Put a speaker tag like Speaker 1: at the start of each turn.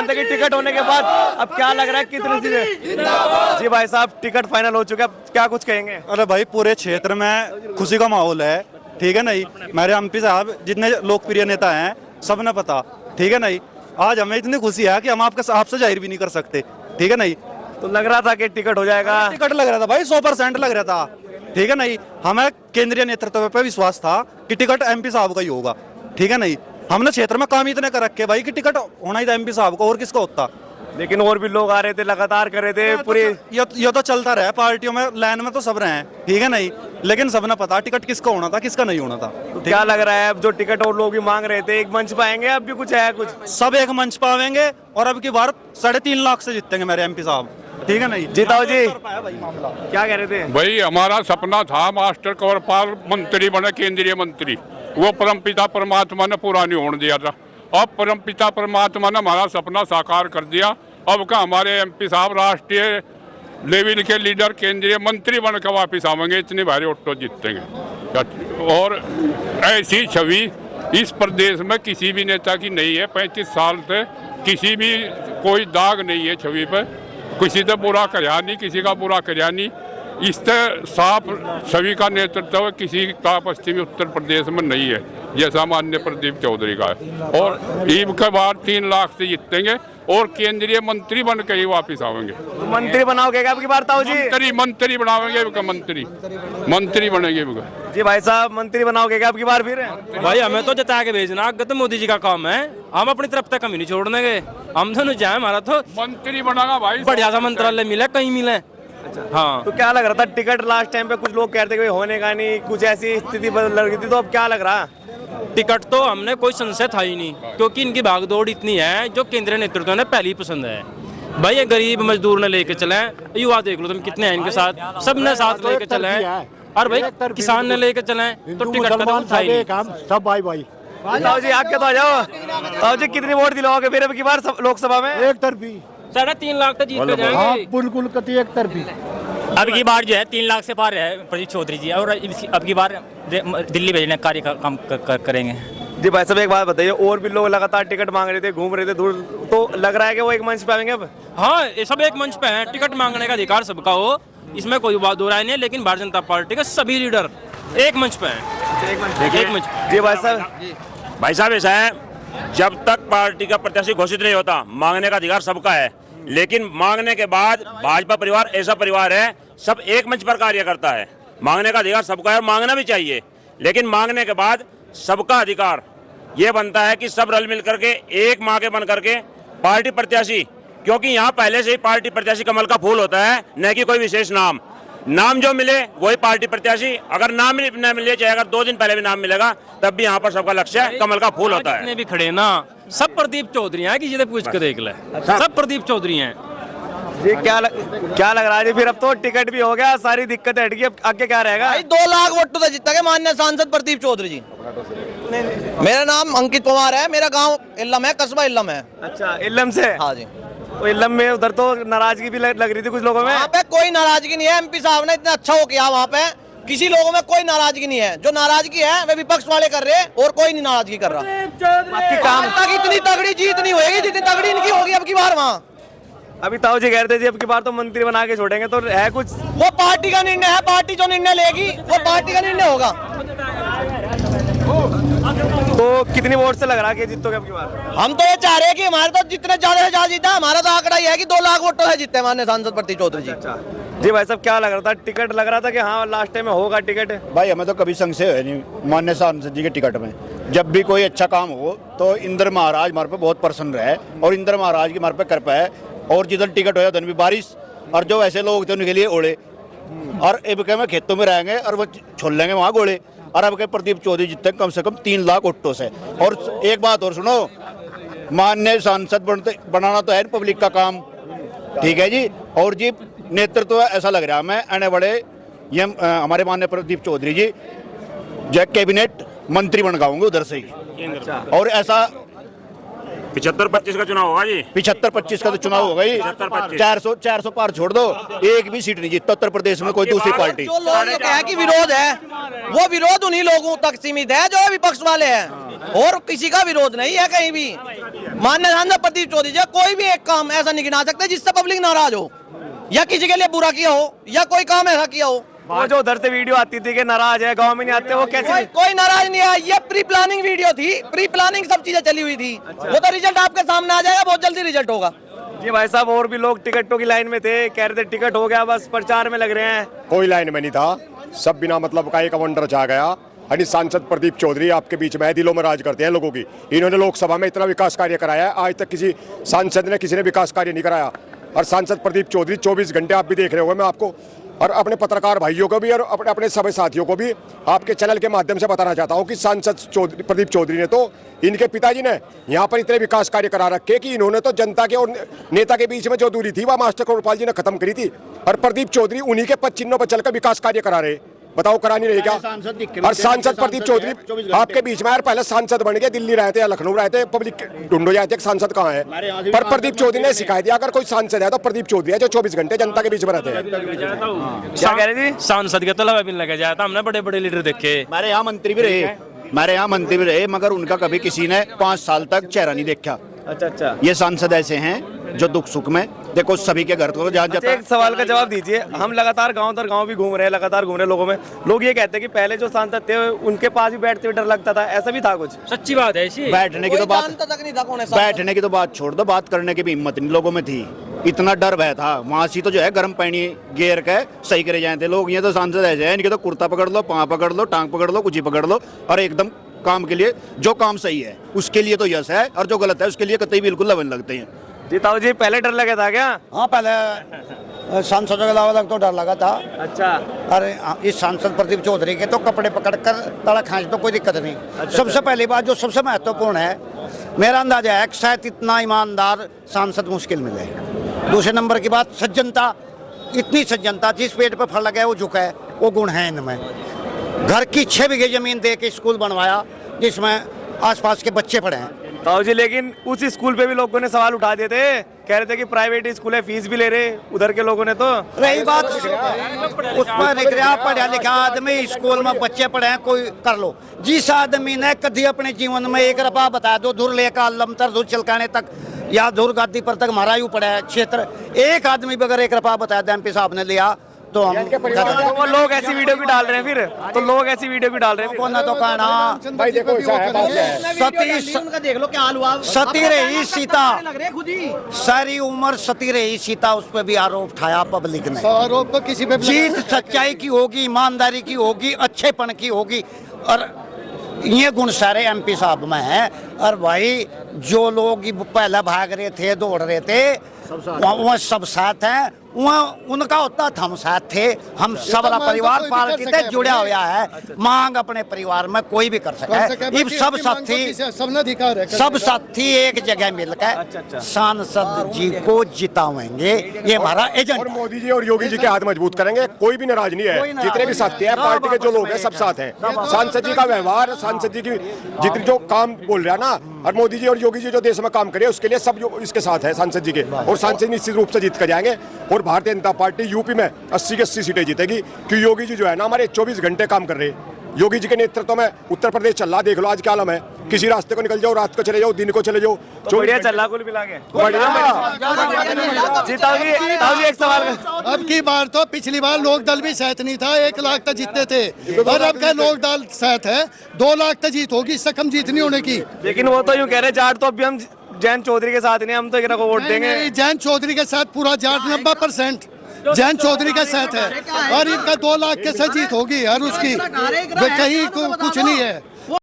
Speaker 1: थे कि टिकट होने के बाद अब क्या लग रहा है कितनी चीजें। जी भाई साहब, टिकट फाइनल हो चुका है, अब क्या कुछ कहेंगे?
Speaker 2: अरे भाई पूरे क्षेत्र में खुशी का माहौल है, ठीक है नहीं। मेरे एमपी साहब जितने लोकप्रिय नेता हैं सब ने पता, ठीक है नहीं। आज हमें इतनी खुशी है कि हम आपसे जाहिर भी नहीं कर सकते, ठीक है नहीं।
Speaker 1: तो लग रहा था कि टिकट हो जाएगा।
Speaker 2: टिकट लग रहा था भाई, 100% लग रहा था, ठीक है नहीं। हमें केंद्रीय नेतृत्व पे विश्वास था कि टिकट एमपी साहब का ही होगा, ठीक है नहीं। हमने क्षेत्र में काम इतने कर रखे भाई कि टिकट होना ही था एमपी साहब को, और किसका होता।
Speaker 1: लेकिन और भी लोग आ रहे थे, लगातार कर रहे थे पूरी।
Speaker 2: ये तो चलता रहा पार्टियों में, लाइन में तो सब रहे हैं, ठीक है नहीं। लेकिन सबने पता टिकट किसका होना था, किसका नहीं होना था।
Speaker 1: तो क्या लग रहा है अब जो टिकट और लोग भी मांग रहे थे, एक मंच पाएंगे? अब भी कुछ है कुछ?
Speaker 2: सब एक मंच पावेंगे और अब की बार 3.5 लाख से जीतेंगे मेरे एमपी साहब, ठीक है नहीं।
Speaker 1: जीताओ जी। क्या कह रहे थे
Speaker 3: भाई? हमारा सपना था मास्टर कंवरपाल मंत्री बने, केंद्रीय मंत्री। वो परमपिता परमात्मा ने पूरा नहीं होने दिया था। अब परमपिता परमात्मा ने हमारा सपना साकार कर दिया। अब का हमारे एमपी साहब राष्ट्रीय लेवल के लीडर, केंद्रीय मंत्री बनकर वापिस आवेंगे, इतनी भारी ऑटो जीतेंगे। और ऐसी छवि इस प्रदेश में किसी भी नेता की नहीं है। 35 साल से किसी भी कोई दाग नहीं है छवि पर, किसी से बुरा करया नहीं, किसी का बुरा करया नहीं। इससे साफ छवि का नेतृत्व किसी का पश्चिमी उत्तर प्रदेश में नहीं है, जैसा माननीय प्रदीप चौधरी का है। और ईब के बाद 3 लाख से जीतेंगे और केंद्रीय मंत्री बन के ही वापिस आवेंगे।
Speaker 1: मंत्री बनाओगे क्या अब की बार ताऊ जी?
Speaker 3: मंत्री बनावेंगे, मंत्री बनेंगे।
Speaker 1: जी भाई साहब, मंत्री बनाओगे क्या अब की बार फिर?
Speaker 4: भाई हमें तो जता के भेजना, आगे तो मोदी जी का काम है। हम अपनी तरफ तक कमी नहीं छोड़ने गए, हम तो नहीं जाए। हमारा तो
Speaker 3: मंत्री बनागा भाई,
Speaker 4: बढ़िया सा मंत्रालय मिले, कहीं मिले। हाँ,
Speaker 1: तो क्या लग रहा था टिकट लास्ट टाइम पे कुछ लोग कहते कि होने का नहीं, कुछ ऐसी स्थिति बदल रही थी, तो अब क्या लग रहा?
Speaker 4: टिकट तो हमने कोई संशय था ही नहीं, क्योंकि इनकी भागदौड़ इतनी है जो केंद्रीय नेतृत्व ने पहली पसंद है। भाई ये गरीब मजदूर ने लेके चले, युवा देख लो तुम कितने हैं इनके साथ, सबने साथ लेके चले। और भाई किसान ने लेके चले तो टिकट का तो था ही नहीं।
Speaker 5: सब भाई भाई।
Speaker 1: ताऊ जी आगे तो आ जाओ। ताऊ जी कितनी वोट दिलाओगे फिर अब की बार लोकसभा में?
Speaker 5: एक तरफी
Speaker 4: 3.5 लाख तो जीत के
Speaker 5: हाँ,
Speaker 4: जाएंगे।
Speaker 5: बिल्कुल कति एक तरफी।
Speaker 6: अब की बार जो है 3 लाख से पार है प्रदीप चौधरी जी, और अब की बार दिल्ली भेजने का कार्य काम करेंगे।
Speaker 1: जी भाई साहब, एक बात बताइए, और भी लोग लगातार टिकट मांग रहे थे, घूम रहे थे दूर, तो लग रहा है कि वो एक मंच पे आएंगे अब?
Speaker 4: हाँ, ये सब एक मंच पे हैं। टिकट मांगने का अधिकार सबका हो, इसमें कोई बात दो राय नहीं है। लेकिन भारतीय जनता पार्टी के सभी लीडर एक मंच पे हैं, एक मंच।
Speaker 1: जी भाई साहब
Speaker 7: ऐसा है, जब तक पार्टी का प्रत्याशी घोषित नहीं होता, मांगने का अधिकार सबका है। लेकिन मांगने के बाद भाजपा परिवार ऐसा परिवार है, सब एक मंच पर कार्य करता है। मांगने का अधिकार सबका है और मांगना भी चाहिए, लेकिन मांगने के बाद सबका अधिकार ये बनता है कि सब रल मिल करके एक माँ के बन करके पार्टी प्रत्याशी, क्योंकि यहाँ पहले से ही पार्टी प्रत्याशी कमल का फूल होता है, न कि कोई विशेष नाम जो मिले वही पार्टी प्रत्याशी। अगर नाम न मिले, चाहे अगर 2 दिन पहले भी नाम मिलेगा, तब भी यहाँ पर सबका लक्ष्य कमल का फूल होता है।
Speaker 4: जितने भी खड़े ना, सब प्रदीप चौधरी हैं, किसी से पूछ के देख ले, सब प्रदीप चौधरी हैं।
Speaker 1: जी क्या लग रहा है जी? फिर अब तो टिकट भी हो गया, सारी दिक्कतें हट गई, अब आगे क्या रहेगा?
Speaker 8: 2 लाख वोटों से जीता के माननीय सांसद प्रदीप चौधरी जी। मेरा नाम अंकित कुमार है, मेरा गांव इल्लम है, कस्बा इल्लम है।
Speaker 1: अच्छा, इल्लम से?
Speaker 8: हाँ जी।
Speaker 1: तो इल्लम में उधर तो नाराजगी भी लग रही थी कुछ लोगों में।
Speaker 8: वहाँ पे कोई नाराजगी नहीं है, एमपी साहब ने इतना अच्छा हो किया, वहाँ पे किसी लोगों में कोई नाराजगी नहीं है। जो नाराजगी है वे विपक्ष वाले कर रहे हैं, और कोई नहीं नाराजगी कर रहा।
Speaker 1: बाकी काम
Speaker 8: इतनी तगड़ी जीत नहीं होगी जितनी तगड़ी इनकी होगी अब की बार। वहाँ
Speaker 1: अभी ताऊ जी कह रहे थे जी अब की बार तो मंत्री बना के छोड़ेंगे, तो है कुछ?
Speaker 8: वो पार्टी का निर्णय है, पार्टी जो निर्णय लेगी वो पार्टी का निर्णय होगा।
Speaker 1: तो कितनी वोट से लग रहा है कि जीतोगे अब की बार?
Speaker 8: हम तो ये चाह रहे हैं कि हमारे तो जितने ज्यादा से ज्यादा जीता, हमारा तो आंकड़ा ये है कि 2 लाख वोटों से जीते माननीय सांसद प्रदीप चौधरी जी।
Speaker 1: अच्छा जी भाई साहब, क्या लग रहा था? टिकट लग रहा था कि हाँ लास्ट टाइम में होगा टिकट?
Speaker 5: भाई हमें तो कभी संशय है नहीं माननीय सांसद जी के टिकट में। जब भी कोई अच्छा काम हो तो इंद्र महाराज हमारे पे बहुत प्रसन्न रहे, और इंद्र महाराज की हमारे पे कृपा है। और जिधर टिकट हो उधर भी बारिश, और जो ऐसे लोग थे उनके लिए ओले, और अब के में खेतों में रहेंगे और वो छोड़ लेंगे वहाँ गोले। और अब के प्रदीप चौधरी जीतते कम से कम 3 लाख वोटों से। और एक बात और सुनो, माननीय सांसद बनाना तो है पब्लिक का काम, ठीक है जी। और जी नेतृत्व ऐसा लग रहा है हमें आने बड़े ये हमारे माननीय प्रदीप चौधरी जी जो कैबिनेट मंत्री बन गाऊंगे उधर से ही। और ऐसा
Speaker 7: 75-25 का चुनाव होगा जी।
Speaker 5: 75-25 का तो चुनाव होगा ही। 400 पार छोड़ दो, एक भी सीट नहीं जीतता उत्तर प्रदेश में कोई दूसरी पार्टी।
Speaker 8: जो लोग ये कहे कि विरोध है, वो विरोध उन्हीं लोगों तक सीमित है जो विपक्ष वाले हैं, और किसी का विरोध नहीं है कहीं भी। माननीय सांसद प्रदीप चौधरी जी कोई भी एक काम ऐसा नहीं गिना सकते जिससे पब्लिक नाराज हो, या किसी के लिए बुरा किया हो, या कोई काम ऐसा किया हो।
Speaker 1: वो जो उधर से वीडियो आती थी कि नाराज है, गांव में नहीं आते, वो कैसे?
Speaker 8: कोई नाराज नहीं है, ये प्री प्लानिंग वीडियो थी, प्री प्लानिंग सब चीजें चली हुई थी। वो तो रिजल्ट आपके सामने आ जाएगा, बहुत जल्दी रिजल्ट होगा।
Speaker 1: जी भाई साहब, और भी लोग टिकटों की लाइन में थे, कह रहे थे टिकट हो गया, बस प्रचार में लग रहे हैं।
Speaker 9: कोई लाइन में नहीं था, सब बिना मतलब का एक अवंडर जा गया। यानी सांसद प्रदीप चौधरी आपके बीच में दिलों में राज करते हैं लोगों की। इन्होंने लोकसभा में इतना विकास कार्य कराया है, आज तक किसी सांसद ने किसी ने विकास कार्य नहीं कराया। और सांसद प्रदीप चौधरी 24 घंटे आप भी देख रहे होंगे, मैं आपको और अपने पत्रकार भाइयों को भी और अपने सभी साथियों को भी आपके चैनल के माध्यम से बताना चाहता हूं कि सांसद प्रदीप चौधरी ने तो, इनके पिताजी ने यहाँ पर इतने विकास कार्य करा रखे कि इन्होंने तो जनता के और नेता के बीच में जो दूरी थी वह मास्टर कौरपाल जी ने खत्म करी थी। और प्रदीप चौधरी उन्हीं के पद चिन्हों पर चलकर विकास कार्य करा रहे। बताओ करा नहीं रहे क्या? और सांसद प्रदीप चौधरी आपके बीच में यार पहले सांसद बन गए, दिल्ली रहते हैं, लखनऊ रहते हैं, पब्लिक ढूंढो जाते हैं सांसद कहाँ है। पर प्रदीप चौधरी ने सिखाया दिया अगर कोई सांसद है तो प्रदीप चौधरी है, जो 24 घंटे जनता के बीच में रहते हैं।
Speaker 1: क्या कह रहे थे?
Speaker 4: सांसद के तलवा भी लगा जाता, हमने बड़े बड़े लीडर देखे।
Speaker 5: हमारे यहाँ मंत्री भी रहे, मगर उनका कभी किसी ने 5 साल तक चेहरा नहीं देखा।
Speaker 1: अच्छा।
Speaker 5: ये सांसद ऐसे हैं जो दुख सुख में देखो सभी के घर को जहाँ जाता
Speaker 1: एक सवाल का जवाब दीजिए। हम लगातार गांव दर गांव भी घूम रहे हैं, लगातार घूम रहे हैं लोगों में। लोग ये कहते हैं कि पहले जो सांसद थे उनके पास भी बैठते हुए डर लगता था, ऐसा भी था कुछ?
Speaker 4: सच्ची बात है ऐसी।
Speaker 5: बैठने की तो बात छोड़ दो, बात करने की भी हिम्मत नहीं लोगों में थी। इतना डर भय था वहां से तो जो है गर्म पानी गेर के सही करे जाते लोग। ये तो सांसद ऐसे हैं, इनके तो कुर्ता पकड़ लो, पाँव पकड़ लो, टांग पकड़ लो, कुछ ही पकड़ लो और एकदम काम के लिए जो काम सही है उसके लिए तो यस है, और जो गलत है उसके लिए कतई बिल्कुल लवन लगते हैं।
Speaker 1: जी ताऊ जी, पहले डर लगा था क्या?
Speaker 10: हाँ, पहले सांसद के अलावा तो डर लगा था।
Speaker 1: अच्छा।
Speaker 10: अरे इस सांसद प्रदीप चौधरी के तो कपड़े पकड़कर तड़ा खींच तो कोई दिक्कत नहीं। सबसे पहली बात जो सबसे महत्वपूर्ण है, मेरा अंदाजा है कि शायद इतना ईमानदार सांसद मुश्किल मिले। दूसरे नंबर की बात, सज्जनता, इतनी सज्जनता, जिस पेट पे फल लगा है वो झुका है, वो गुण है इनमें। घर की 6 बीघे जमीन दे के स्कूल बनवाया जिसमें आसपास के बच्चे पढ़े हैं।
Speaker 1: ताऊ जी, लेकिन उस स्कूल पे भी लोगों ने सवाल उठा दिए थे, कह रहे थे कि प्राइवेट स्कूल है, फीस भी ले रहे उधर के लोगों ने। तो
Speaker 10: रही बात उसमें लिख रहा पढ़ा लिखा आदमी स्कूल में बच्चे पढ़े हैं, कोई कर लो। जिस आदमी ने कभी अपने जीवन में 1 रुपया बता दो, धुर लेकर आलमतर धुर चिलकाने तक या धुर गादी पर तक हमारा यूँ पड़ा है क्षेत्र, एक आदमी बगैर 1 रुपया बताया था MP साहब ने लिया तो हम
Speaker 1: वो लोग ऐसी वीडियो भी डाल रहे हैं। फिर तो लोग ऐसी वीडियो भी डाल रहे हैं।
Speaker 10: कोना तो कहना
Speaker 9: भाई देखो
Speaker 8: देख लो क्या हाल हुआ।
Speaker 10: सती रही सीता, सारी उम्र सती रही सीता, उस पर भी आरोप उठाया पब्लिक ने।
Speaker 11: आरोप तो किसी पे
Speaker 10: जीत सच्चाई की होगी, ईमानदारी की होगी, अच्छेपन की होगी, और ये गुण सारे MP साहब में हैं। और भाई जो लोग पहले भाग रहे थे, दौड़ रहे थे, वह सब साथ हैं, वह उनका होता हम साथ थे। हम सबरा परिवार पार्टी से जुड़ा हुआ है। मांग अपने परिवार में कोई भी कर सके, सब साथी सब साथी एक जगह मिलकर सांसद जी को जिताएंगे, ये हमारा एजेंडा।
Speaker 9: और मोदी जी और योगी जी के हाथ मजबूत करेंगे, कोई भी नाराज नहीं है। जितने भी साथी है पार्टी के जो लोग हैं सब साथ हैं। सांसद जी का व्यवहार, सांसद जी की जितनी जो काम बोल रहा है ना, और मोदी जी और योगी जी जो देश में काम करे उसके लिए सब इसके साथ है सांसद जी के। और सांसद निश्चित रूप से जीत कर जाएंगे और भारतीय जनता पार्टी यूपी में 80 की 80 सीटें जीतेगी। क्योंकि योगी जी जो है ना हमारे 24 घंटे काम कर रहे हैं। योगी जी के नेतृत्व में उत्तर प्रदेश चल रहा, देख लो आज क्या आलम है। किसी रास्ते को निकल जाओ, रात को चले जाओ, दिन को चले जाओ,
Speaker 1: बढ़िया चल रहा कुल मिला के। जी ताऊ जी एक सवाल।
Speaker 11: अब की बार तो पिछली बार लोक दल भी साथ नहीं था, 1 लाख तक जीतते थे, और अब का लोक दल साथ है, 2 लाख तक जीत होगी, इससे कम जीत नहीं होने की।
Speaker 1: लेकिन वो तो यूँ कह रहे जाट तो अभी हम जैन चौधरी के साथ नहीं, हम तो को वोट देंगे।
Speaker 11: जैन चौधरी के साथ पूरा जाट 90% जैन चौधरी के साथ है, और इनका 2 लाख के साथ जीत होगी, और उसकी कहीं कुछ नहीं है।